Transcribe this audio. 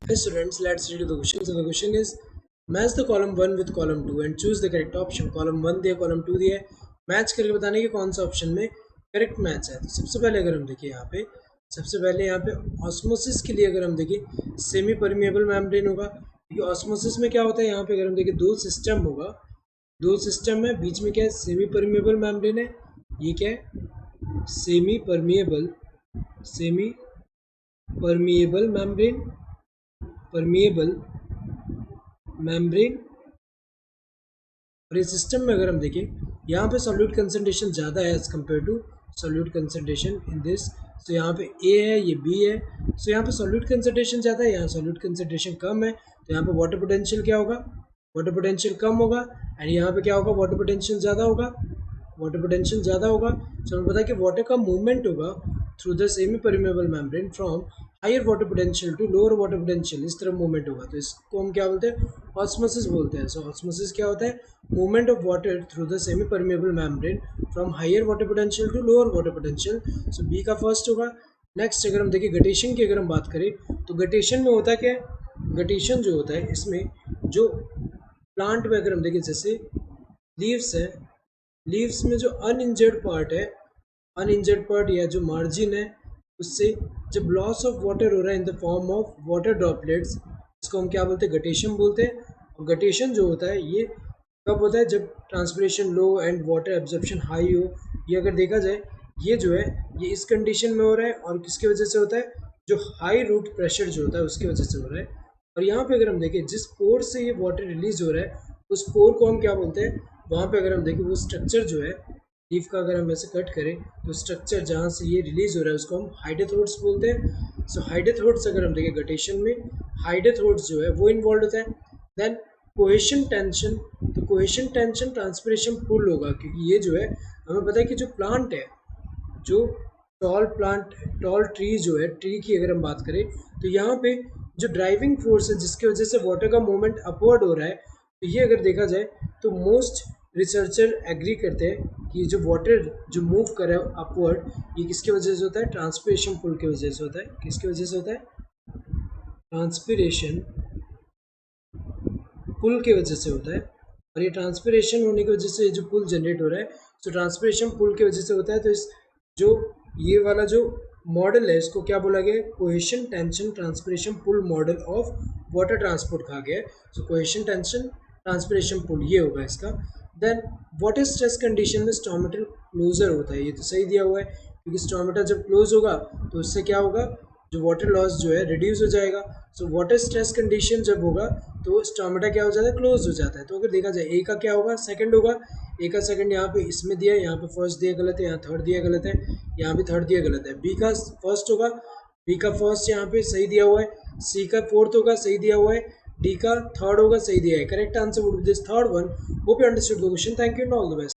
Hi students, let's read the question. So the question is match the column 1 with column 2 and choose the correct option. Column 1 दिया column 2 दिया है, match करके बताने कि कौन सा ऑप्शन में करेक्ट मैच है। तो सबसे पहले अगर हम देखिए यहाँ पे ऑस्मोसिस के लिए अगर हम देखिए सेमी परमिएबल मेम्ब्रेन होगा, क्योंकि ऑस्मोसिस में क्या होता है यहाँ पे अगर हम देखिए दो सिस्टम है, बीच में क्या है सेमी परमिएबल मेम्ब्रेन है, ये क्या है सेमी परमिएबल मेम्ब्रेन और इस सिस्टम में अगर हम देखें यहाँ पे सॉल्यूट कंसंट्रेशन ज़्यादा है as compare to solute concentration in this. So यहाँ पे ए है, ये बी है। सो यहाँ पे सॉल्यूट कंसंट्रेशन ज़्यादा है, यहाँ सॉल्यूट कंसंट्रेशन कम है, तो यहाँ पे वाटर पोटेंशियल क्या होगा, वाटर पोटेंशियल कम होगा। एंड यहाँ पे क्या होगा, वाटर पोटेंशियल ज़्यादा होगा। सो हमें पता है कि वाटर का मूवमेंट होगा through the semi permeable membrane from higher water potential to lower water potential, इस तरह मूवमेंट होगा। तो इसको हम क्या बोलते हैं, ऑस्मोसिस बोलते हैं। सो ऑस्मोसिस क्या होता है, movement of water through the semi permeable membrane from higher water potential to lower water potential. So B का फर्स्ट होगा। नेक्स्ट अगर हम देखिए गटेशन की अगर हम बात करें तो गटेशन में होता है क्या, गटेशन जो होता है इसमें जो प्लांट में अगर हम देखें जैसे लीव्स है, लीव्स में जो अनइंजर्ड पार्ट या जो मार्जिन है उससे जब लॉस ऑफ वाटर हो रहा है in the form of water droplets, इसको हम क्या बोलते हैं, गटेशन बोलते हैं। और गटेशन जो होता है ये कब होता है, जब transpiration low and water absorption high हो। ये अगर देखा जाए ये जो है ये इस कंडीशन में हो रहा है और किसकी वजह से होता है, जो हाई रूट प्रेशर जो होता है उसकी वजह से हो रहा है। और यहाँ पे अगर हम देखें जिस पोर से ये वाटर रिलीज हो रहा है उस पोर को हम क्या बोलते हैं, वहाँ पे अगर हम देखें वो स्ट्रक्चर जो है लीफ का अगर हम ऐसे कट करें तो स्ट्रक्चर जहाँ से ये रिलीज हो रहा है उसको हम हाइडेथ्रोट्स बोलते हैं। सो हाइडेथ्रोट्स अगर हम देखें गटेशन में हाइडेथ्रोट्स जो है वो इन्वॉल्व होता है। देन कोहेशन टेंशन, तो कोहेशन टेंशन ट्रांसपिरेशन पुल होगा, क्योंकि ये जो है हमें पता है कि जो प्लांट है, जो टॉल ट्री जो है, ट्री की अगर हम बात करें तो यहाँ पे जो ड्राइविंग फोर्स है जिसकी वजह से वाटर का मूवमेंट अपवर्ड हो रहा है, तो ये अगर देखा जाए तो मोस्ट रिसर्चर एग्री करते हैं कि जो वाटर जो मूव कर रहा है अपवर्ड, ये किसकी वजह से होता है, ट्रांसपिरेशन पुल की वजह से होता है। किसकी वजह से होता है, ट्रांसपिरेशन पुल की वजह से होता है। और ये ट्रांसपिरेशन होने की वजह से जो पुल जनरेट हो रहा है, तो ट्रांसपिरेशन पुल की वजह से होता है। तो इस जो ये वाला जो मॉडल है इसको क्या बोला गया है, cohesion tension transpiration pull model of water transport कहा गया है। So cohesion tension transpiration pull ये होगा इसका। देन वाटर स्ट्रेस कंडीशन में स्टोमेटल क्लोजर होता है, ये तो सही दिया हुआ है, क्योंकि स्टोमेटा जब क्लोज होगा तो उससे क्या होगा, जो वाटर लॉस जो है रिड्यूस हो जाएगा। सो वाटर स्ट्रेस कंडीशन जब होगा तो स्टोमेटा क्या हो जाता है, क्लोज हो जाता है। तो अगर देखा जाए ए का क्या होगा, सेकंड होगा। ए का सेकंड यहाँ पे इसमें दिया है, यहाँ पे फर्स्ट दिया गलत है, यहाँ थर्ड दिया गलत है, यहाँ भी थर्ड दिया गलत है। बी का फर्स्ट होगा, बी का फर्स्ट यहाँ पे सही दिया हुआ है, सी का फोर्थ होगा सही दिया हुआ है, डी का थर्ड होगा सही दिया है। Correct answer would be this third one. Hope you understood the question. Thank you and all the best.